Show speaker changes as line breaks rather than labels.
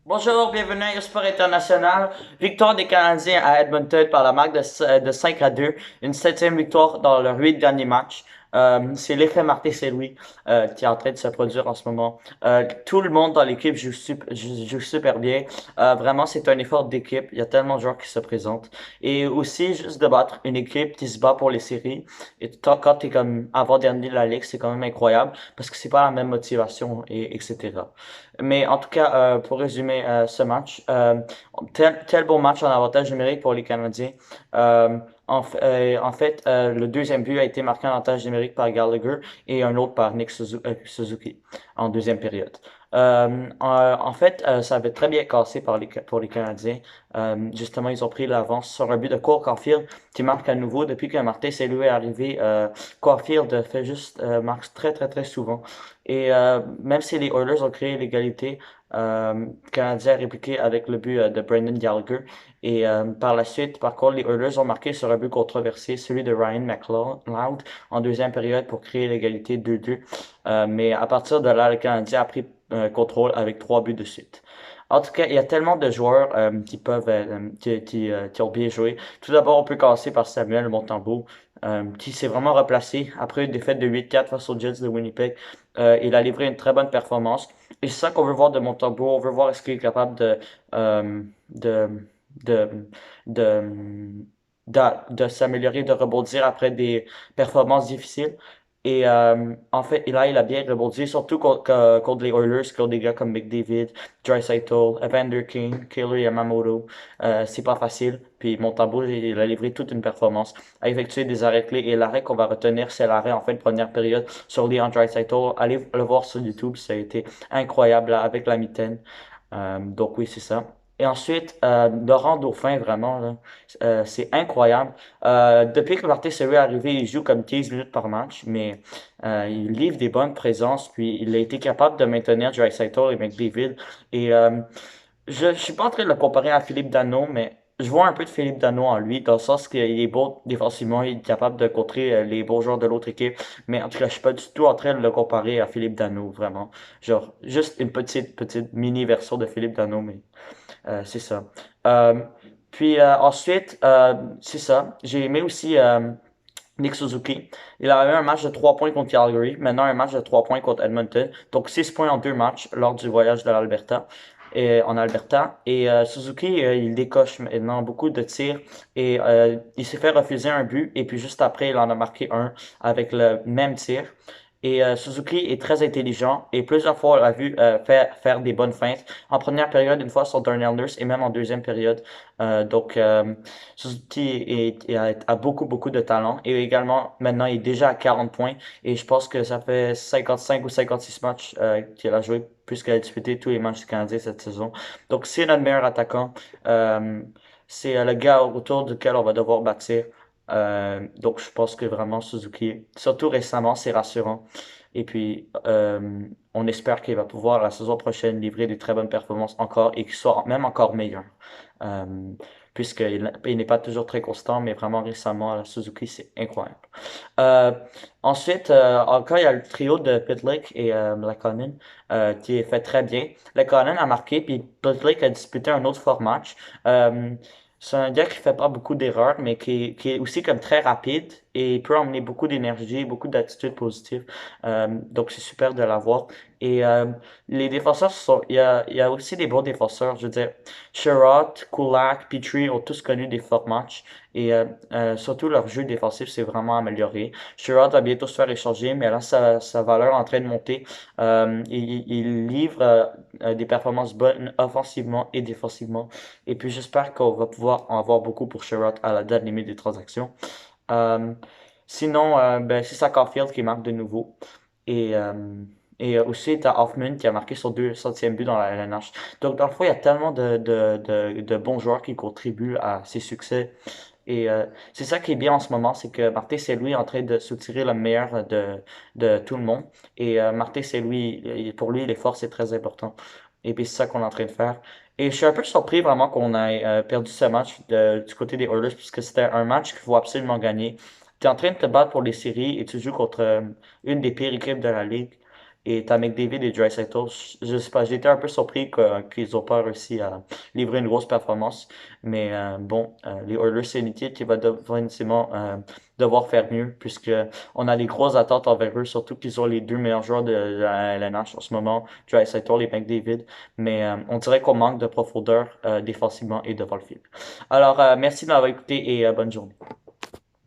Bonjour, bienvenue à Sport International. Victoire des Canadiens à Edmonton par la marque de 5 à 2. Une septième victoire dans leurs 8 derniers matchs. C'est l'effet Martin Saint-Louis qui est en train de se produire en ce moment. Tout le monde dans l'équipe joue super bien. Vraiment, c'est un effort d'équipe. Il y a tellement de joueurs qui se présentent. Et aussi, juste de battre une équipe qui se bat pour les séries. Et quand tu es comme avant-dernier de la ligue, c'est quand même incroyable parce que c'est pas la même motivation, etc. Mais en tout cas, pour résumer ce match, tel bon match en avantage numérique pour les Canadiens. En fait, le deuxième but a été marqué en avantage numérique par Gallagher et un autre par Nick Suzuki en deuxième période. En fait, ça avait très bien cassé pour les Canadiens. Justement, ils ont pris l'avance sur un but de Cole Caulfield qui marque à nouveau depuis que Martin Saint-Louis est arrivé. Caulfield fait juste marque très très très souvent. Et même si les Oilers ont créé l'égalité, le Canadien a répliqué avec le but de Brendan Gallagher. Et par la suite, par contre, les Oilers ont marqué sur un but controversé, celui de Ryan McLeod en deuxième période pour créer l'égalité 2-2. Mais à partir de là, le Canadien a pris contrôle avec 3 buts de suite. En tout cas, il y a tellement de joueurs qui ont bien joué. Tout d'abord, on peut commencer par Samuel Montembeault, qui s'est vraiment replacé après une défaite de 8-4 face aux Jets de Winnipeg. Il a livré une très bonne performance. Et c'est ça qu'on veut voir de Montembeault. On veut voir est-ce qu'il est capable euh, de, de, de, de s'améliorer, de rebondir après des performances difficiles. Et en fait, là, il a bien rebondi, surtout contre les Oilers, contre des gars comme McDavid, Draisaitl, Evander King, Killer Yamamoto. C'est pas facile. Puis Montembeault, il a livré toute une performance, a effectué des arrêts clés. Et l'arrêt qu'on va retenir, c'est l'arrêt en fin de première période sur Leon Draisaitl. Allez le voir sur YouTube, ça a été incroyable là, avec la mitaine. Donc oui, c'est ça. Et ensuite, Laurent Dauphin, vraiment, là, c'est incroyable. Depuis que Martin Saint-Louis est arrivé, il joue comme 15 minutes par match, mais il livre des bonnes présences, puis il a été capable de maintenir Draisaitl et McDavid. Et je suis pas en train de le comparer à Philippe Danault, mais je vois un peu de Philippe Danault en lui, dans le sens qu'il est beau défensivement, il est capable de contrer les beaux joueurs de l'autre équipe. Mais en tout cas, je suis pas du tout en train de le comparer à Philippe Danault, vraiment. Genre, juste une petite mini version de Philippe Danault, mais c'est ça. Euh, ensuite, c'est ça. J'ai aimé aussi Nick Suzuki. Il a eu un match de 3 points contre Calgary, maintenant un match de 3 points contre Edmonton. Donc 6 points en 2 matchs lors du voyage de l'Alberta. Et, en Alberta. Et Suzuki, il décoche maintenant beaucoup de tirs. Et il s'est fait refuser un but. Et puis juste après, il en a marqué un avec le même tir. Et Suzuki est très intelligent et plusieurs fois on l'a vu faire des bonnes feintes. En première période, une fois sur Darnell Nurse et même en deuxième période. Donc Suzuki a beaucoup de talent et également maintenant il est déjà à 40 points et je pense que ça fait 55 ou 56 matchs qu'il a joué puisqu'il a disputé tous les matchs du Canadien cette saison. Donc c'est notre meilleur attaquant. Euh, c'est le gars autour duquel on va devoir bâtir. Donc, je pense que vraiment Suzuki, surtout récemment, c'est rassurant. Et puis, on espère qu'il va pouvoir la saison prochaine livrer des très bonnes performances encore et qu'il soit même encore meilleur. Euh, il n'est pas toujours très constant, mais vraiment récemment, la Suzuki, c'est incroyable. Euh, ensuite, encore, il y a le trio de Pitlick et Lakonen qui est fait très bien. Lakonen a marqué, puis Pitlick a disputé un autre fort match. C'est un gars qui fait pas beaucoup d'erreurs, mais qui est aussi comme très rapide et peut emmener beaucoup d'énergie, beaucoup d'attitude positive. Donc c'est super de l'avoir. Et les défenseurs il y a aussi des bons défenseurs. Je veux dire, Sherrod, Kulak, Petrie ont tous connu des forts matchs. Et surtout leur jeu défensif s'est vraiment amélioré. Sherrod va bientôt se faire échanger, mais là sa valeur est en train de monter. Il livre des performances bonnes offensivement et défensivement. Et puis j'espère qu'on va pouvoir en avoir beaucoup pour Sherrod à la date limite des transactions. Euh, Sinon, ben, c'est ça Caulfield qui marque de nouveau. Et, euh, et aussi, tu as Hoffman qui a marqué son 200e but dans la LNH. Donc, dans le fond, il y a tellement de bons joueurs qui contribuent à ses succès. Et c'est ça qui est bien en ce moment, c'est que Martin Saint-Louis est en train de soutirer le meilleur de tout le monde. Et Martin Saint-Louis, pour lui, l'effort, c'est très important. Et puis, c'est ça qu'on est en train de faire. Et je suis un peu surpris vraiment qu'on ait perdu ce match du côté des Oilers, puisque c'était un match qu'il faut absolument gagner. Tu es en train de te battre pour les séries et tu joues contre une des pires équipes de la ligue. Et t'as McDavid et Draisaitl. Je sais pas, j'ai été un peu surpris qu'ils ont pas réussi à livrer une grosse performance. Mais bon, les Oilers, c'est une équipe qui va définitivement devoir faire mieux, puisque on a des grosses attentes envers eux, surtout qu'ils ont les deux meilleurs joueurs de la LNH en ce moment, Draisaitl et McDavid. Mais on dirait qu'on manque de profondeur défensivement et devant le fil. Alors, merci de m'avoir écouté et bonne journée.